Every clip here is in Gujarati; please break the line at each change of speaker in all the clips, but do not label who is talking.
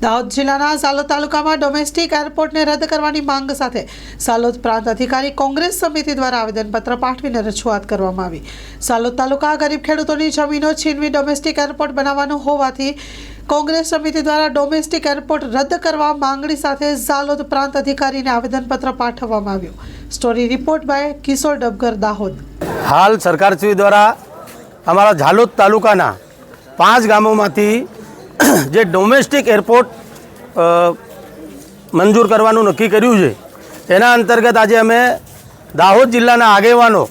દાહોદ જિલ્લાના સાલોદ તાલુકામાં ડોમેસ્ટિક એરપોર્ટને રદ કરવાની માંગ સાથે સાલોદ પ્રાંત અધિકારી કોંગ્રેસ સમિતિ દ્વારા આવેદનપત્ર પાઠવીને રજૂઆત કરવામાં આવી। સાલોદ તાલુકા ગરીબ ખેડૂતોની જમીનો છીનવી ડોમેસ્ટિક એરપોર્ટ બનાવવાનું હોવાથી કોંગ્રેસ સમિતિ દ્વારા ડોમેસ્ટિક એરપોર્ટ રદ કરવા માંગણી સાથે સાલોદ પ્રાંત અધિકારીને આવેદનપત્ર પાઠવવામાં આવ્યું। સ્ટોરી રિપોર્ટ બાય કિશોર ડબગર, દાહોદ।
હાલ સરકારશ્રી દ્વારા અમારા ઝાલોદ તાલુકાના 5 ગામોમાંથી જે ડોમેસ્ટિક એરપોર્ટ મંજૂર કરવાનું નક્કી કર્યું છે, એના અંતર્ગત આજે અમે દાહોદ જિલ્લાના આગેવાનો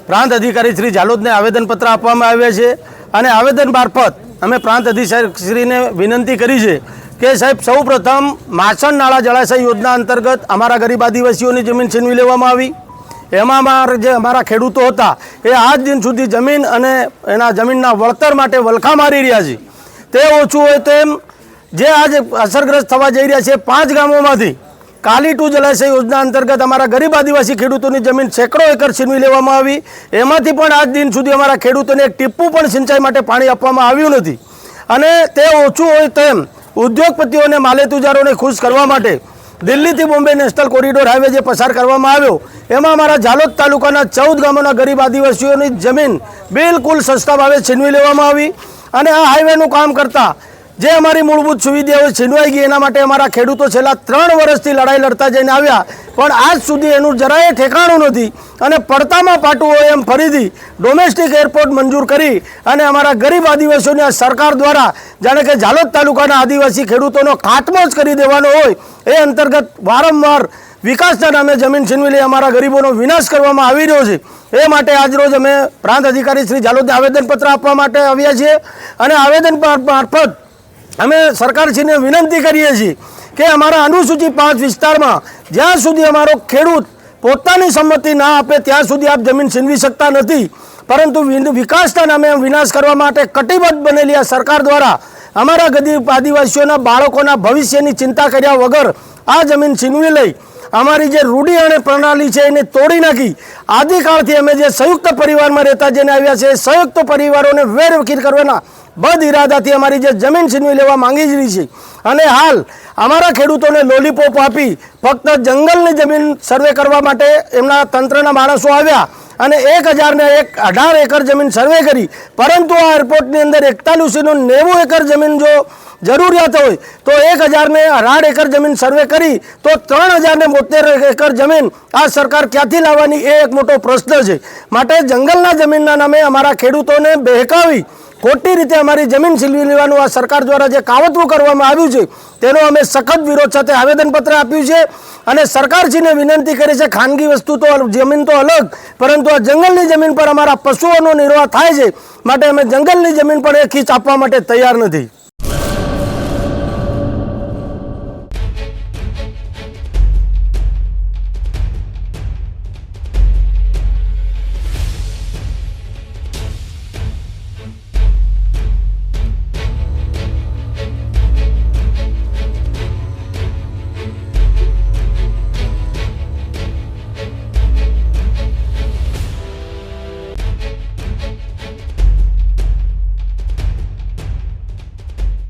પ્રાંત અધિકારી શ્રી ઝાલોદને આવેદનપત્ર આપવામાં આવ્યા છે અને આવેદન મારફત અમે પ્રાંત અધિકારીશ્રીને વિનંતી કરી છે કે સાહેબ, સૌપ્રથમ માછણ નાળા જળાશય યોજના અંતર્ગત અમારા ગરીબ આદિવાસીઓની જમીન છીનવી લેવામાં આવી। એમાં જે અમારા ખેડૂતો હતા એ આજ દિન સુધી જમીન અને એના જમીનના વળતર માટે વલખા મારી રહ્યા છે। તે ઓછું હોય તેમ જે આજ અસરગ્રસ્ત થવા જઈ રહ્યા છે 5 ગામોમાંથી કાલી ટુ જળાશય યોજના અંતર્ગત અમારા ગરીબ આદિવાસી ખેડૂતોની જમીન સેંકડો એકર છીનવી લેવામાં આવી। એમાંથી પણ આજ દિન સુધી અમારા ખેડૂતોને એક ટીપું પણ સિંચાઈ માટે પાણી આપવામાં આવ્યું નથી। અને તે ઓછું હોય તેમ ઉદ્યોગપતિઓને માલેતુજારોને ખુશ કરવા માટે દિલ્હીથી બોમ્બે નેશનલ કોરિડોર હાઈવે જે પસાર કરવામાં આવ્યો, એમાં અમારા ઝાલોદ તાલુકાના 14 ગામોના ગરીબ આદિવાસીઓની જમીન બિલકુલ સસ્તા ભાવે છીનવી લેવામાં આવી। અને આ હાઈવેનું કામ કરતા જે અમારી મૂળભૂત સુવિધાઓ છીનવાઈ ગઈ, એના માટે અમારા ખેડૂતો છેલ્લા 3 વર્ષથી લડાઈ લડતા જઈને આવ્યા, પણ આજ સુધી એનું જરાય ઠેકાણું નથી। અને પડતામાં પાટું હોય એમ ફરીથી ડોમેસ્ટિક એરપોર્ટ મંજૂર કરી અને અમારા ગરીબ આદિવાસીઓની આ સરકાર દ્વારા જાણે કે ઝાલોદ તાલુકાના આદિવાસી ખેડૂતોનો ખાત્મો જ કરી દેવાનો હોય એ અંતર્ગત વારંવાર વિકાસના નામે જમીન છીનવી લઈ અમારા ગરીબોનો વિનાશ કરવામાં આવી રહ્યો છે। એ માટે આજરોજ અમે પ્રાંત અધિકારી શ્રી ઝાલોદને આવેદનપત્ર આપવા માટે આવ્યા છીએ અને આવેદન મારફત અમે સરકારશ્રીને વિનંતી કરીએ છીએ કે અમારા અનુસૂચિત 5 વિસ્તારમાં જ્યાં સુધી અમારો ખેડૂત પોતાની સંમતિ ના આપે ત્યાં સુધી આપ જમીન છીનવી શકતા નથી, પરંતુ વિકાસના નામે વિનાશ કરવા માટે કટિબદ્ધ બનેલી આ સરકાર દ્વારા અમારા ગરીબ આદિવાસીઓના બાળકોના ભવિષ્યની ચિંતા કર્યા વગર આ જમીન છીનવી લઈ અમારી જે રૂઢી અને પ્રણાલી છે એને તોડી નાખી આદિકાળથી અમે જે સંયુક્ત પરિવારમાં રહેતા જઈને આવ્યા છે, સંયુક્ત પરિવારોને વેરવિખેર કરવાના બદ ઇરાદાથી અમારી જે જમીન છીનવી લેવા માંગી જ રહી છે। અને હાલ અમારા ખેડૂતોને લોલીપોપ આપી ફક્ત જંગલની જમીન સર્વે કરવા માટે એમના તંત્રના માણસો આવ્યા અને 1018 એકર જમીન સર્વે કરી, પરંતુ આ એરપોર્ટની અંદર 4190 એકર જમીન જો જરૂરિયાત હોય તો 1018 એકર જમીન સર્વે કરી તો 3072 એકર જમીન આ સરકાર ક્યાંથી લાવવાની એ એક મોટો પ્રશ્ન છે। માટે જંગલના જમીનના નામે અમારા ખેડૂતોને બહેકાવી ખોટી રીતે અમારી જમીન છીનવી લેવાનું આ સરકાર દ્વારા જે કાવતરું કરવામાં આવ્યું છે તેનો અમે સખત વિરોધ સાથે આવેદનપત્ર આપ્યું છે અને સરકારશ્રીને વિનંતી કરી છે, ખાનગી વસ્તુ તો જમીન તો અલગ, પરંતુ આ જંગલની જમીન પર અમારા પશુઓનો નિર્વાહ થાય છે, માટે અમે જંગલની જમીન પર એ ખીચ આપવા માટે તૈયાર નથી।